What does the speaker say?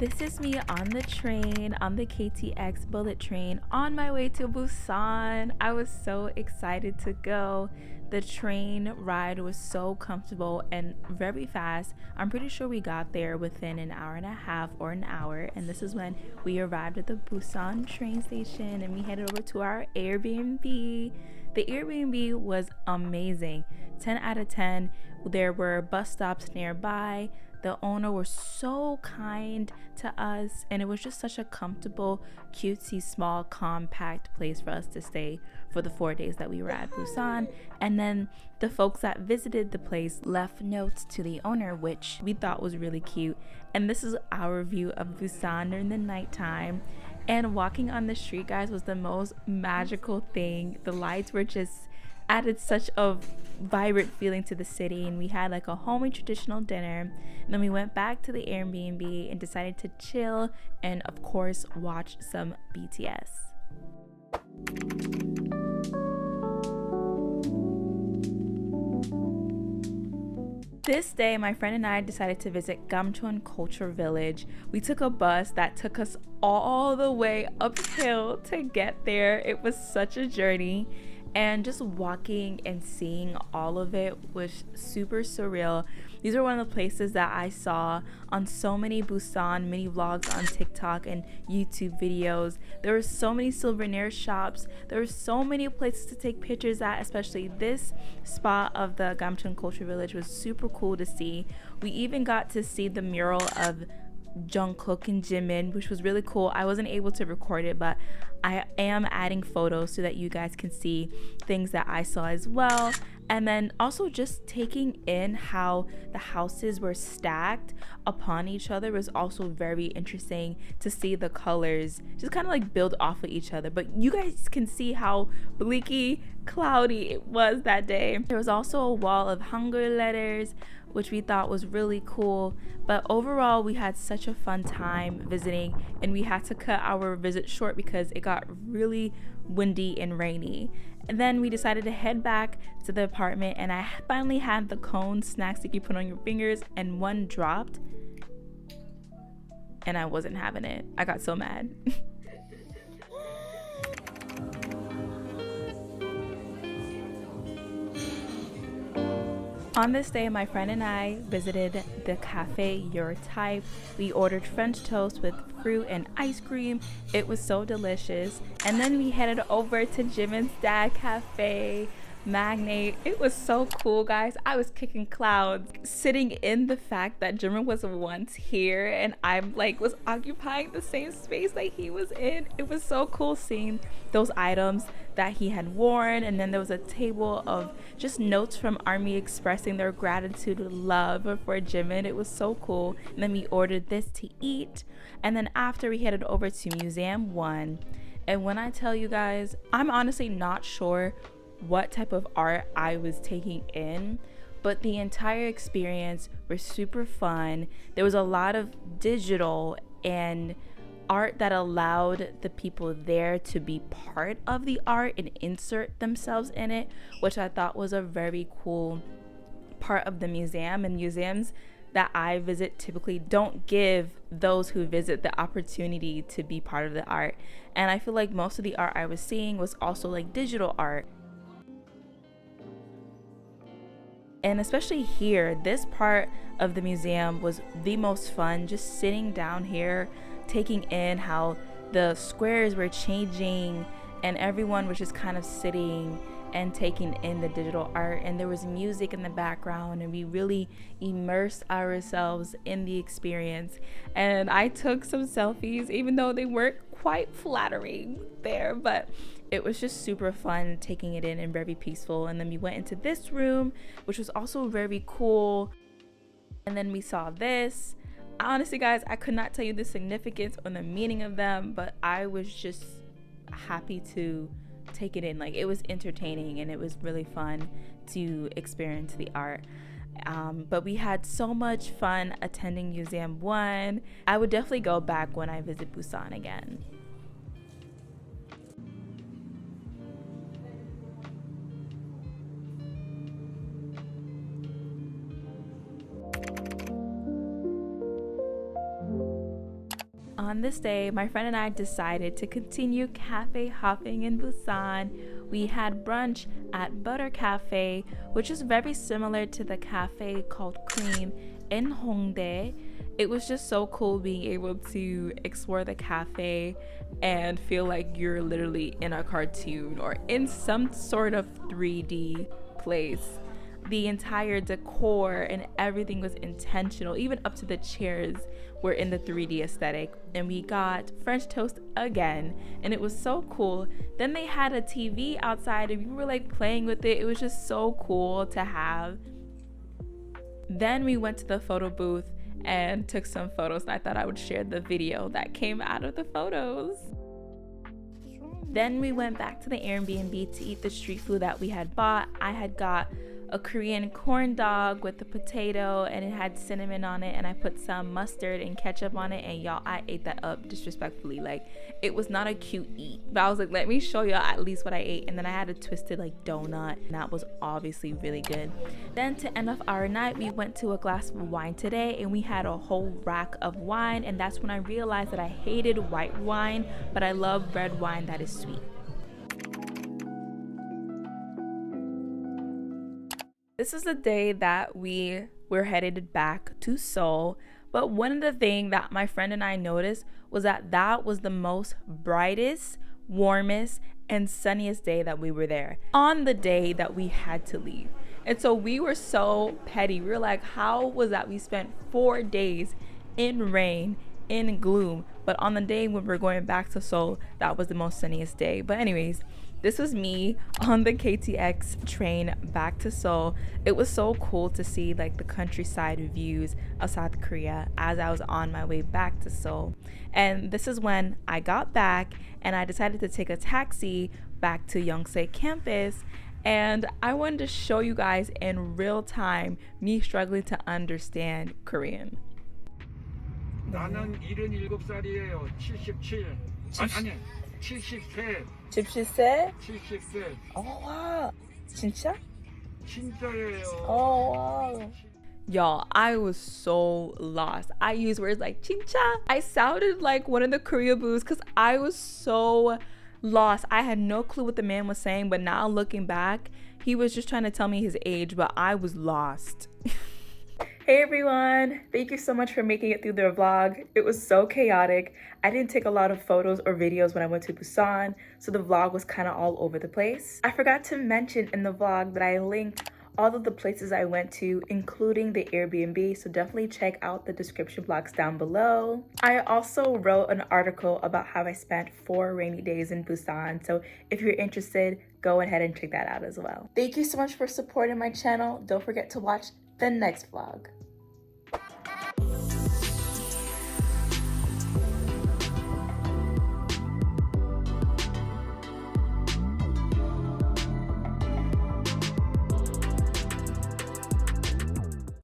This is me on the train, on the KTX bullet train, on my way to Busan. I was so excited to go. The train ride was so comfortable and very fast. I'm pretty sure we got there within an hour and a half or an hour. And this is when we arrived at the Busan train station and we headed over to our Airbnb. The Airbnb was amazing. 10 out of 10. There were bus stops nearby. The owner was so kind to us, and it was just such a comfortable, cutesy, small, compact place for us to stay for the 4 days that we were at Busan. And then the folks that visited the place left notes to the owner, which we thought was really cute. And this is our view of Busan during the nighttime. And walking on the street, guys, was the most magical thing. The lights were just added such a vibrant feeling to the city, and we had like a homey traditional dinner, and then we went back to the Airbnb and decided to chill and of course watch some BTS. This day, my friend and I decided to visit Gamcheon Culture Village. We took a bus that took us all the way uphill to get there. It was such a journey. And just walking and seeing all of it was super surreal. These are one of the places that I saw on so many Busan mini vlogs on TikTok and YouTube videos. There were so many souvenir shops. There were so many places to take pictures at, especially this spot of the Gamcheon Culture Village was super cool to see. We even got to see the mural of Jungkook and Jimin, which was really cool. I wasn't able to record it, but I am adding photos so that you guys can see things that I saw as well. And then also just taking in how the houses were stacked upon each other was also very interesting to see the colors just kind of like build off of each other. But you guys can see how bleaky, cloudy it was that day. There was also a wall of Hangul letters, which we thought was really cool. But overall, we had such a fun time visiting, and we had to cut our visit short because it got really windy and rainy. And then we decided to head back to the apartment, and I finally had the cone snacks that you put on your fingers, and one dropped and I wasn't having it. I got so mad. On this day, my friend and I visited the cafe Your Type. We ordered French toast with fruit and ice cream. It was so delicious. And then we headed over to Jimin's dad cafe, Magnate. It was so cool, guys. I was kicking clouds sitting in the fact that Jimin was once here and I'm like was occupying the same space that he was in. It was so cool seeing those items that he had worn, and then there was a table of just notes from ARMY expressing their gratitude and love for Jimin. It was so cool. And then we ordered this to eat, and then after we headed over to Museum 1. And when I tell you guys, I'm honestly not sure what type of art I was taking in, but the entire experience was super fun. There was a lot of digital and art that allowed the people there to be part of the art and insert themselves in it, which I thought was a very cool part of the museum. And museums that I visit typically don't give those who visit the opportunity to be part of the art. And I feel like most of the art I was seeing was also like digital art. And especially here, this part of the museum was the most fun, just sitting down here, taking in how the squares were changing and everyone was just kind of sitting and taking in the digital art, and there was music in the background, and we really immersed ourselves in the experience. And I took some selfies, even though they weren't quite flattering there, but it was just super fun taking it in and very peaceful. And then we went into this room, which was also very cool. And then we saw this. Honestly, guys, I could not tell you the significance or the meaning of them, but I was just happy to take it in. Like, it was entertaining and it was really fun to experience the art. But we had so much fun attending Museum 1. I would definitely go back when I visit Busan again. On this day, my friend and I decided to continue cafe hopping in Busan. We had brunch at Butter Cafe, which is very similar to the cafe called Cream in Hongdae. It was just so cool being able to explore the cafe and feel like you're literally in a cartoon or in some sort of 3D place. The entire decor and everything was intentional, even up to the chairs were in the 3D aesthetic. And we got French toast again, and it was so cool. Then they had a TV outside and we were like playing with it. It was just so cool to have. Then we went to the photo booth and took some photos, and I thought I would share the video that came out of the photos. Then we went back to the Airbnb to eat the street food that we had bought. I had got a Korean corn dog with the potato, and it had cinnamon on it, and I put some mustard and ketchup on it, and y'all, I ate that up disrespectfully. Like, it was not a cute eat, but I was like, let me show y'all at least what I ate. And then I had a twisted like donut, and that was obviously really good. Then to end off our night, we went to a glass of wine today, and we had a whole rack of wine, and that's when I realized that I hated white wine, but I love red wine that is sweet. This is the day that we were headed back to Seoul, but one of the things that my friend and I noticed was that that was the most brightest, warmest, and sunniest day that we were there on the day that we had to leave. And so we were so petty. We were like, how was that we spent 4 days in rain, in gloom, but on the day when we're going back to Seoul, that was the most sunniest day. But anyways, this was me on the KTX train back to Seoul. It was so cool to see like the countryside views of South Korea as I was on my way back to Seoul. And this is when I got back and I decided to take a taxi back to Yonsei campus. And I wanted to show you guys in real time me struggling to understand Korean. 나는 77살이에요. 77. 아니 70세. 집시세? 70세. 와, 진짜? 진짜예요. Wow. Y'all, I was so lost. I used words like 진짜. I sounded like one of the Korea boos because I was so lost. I had no clue what the man was saying, but now looking back, he was just trying to tell me his age, but I was lost. Hey everyone, thank you so much for making it through the vlog. It was so chaotic. I didn't take a lot of photos or videos when I went to Busan, so the vlog was kind of all over the place. I forgot to mention in the vlog that I linked all of the places I went to, including the Airbnb, so definitely check out the description box down below. I also wrote an article about how I spent 4 rainy days in Busan, so if you're interested, go ahead and check that out as well. Thank you so much for supporting my channel. Don't forget to watch the next vlog.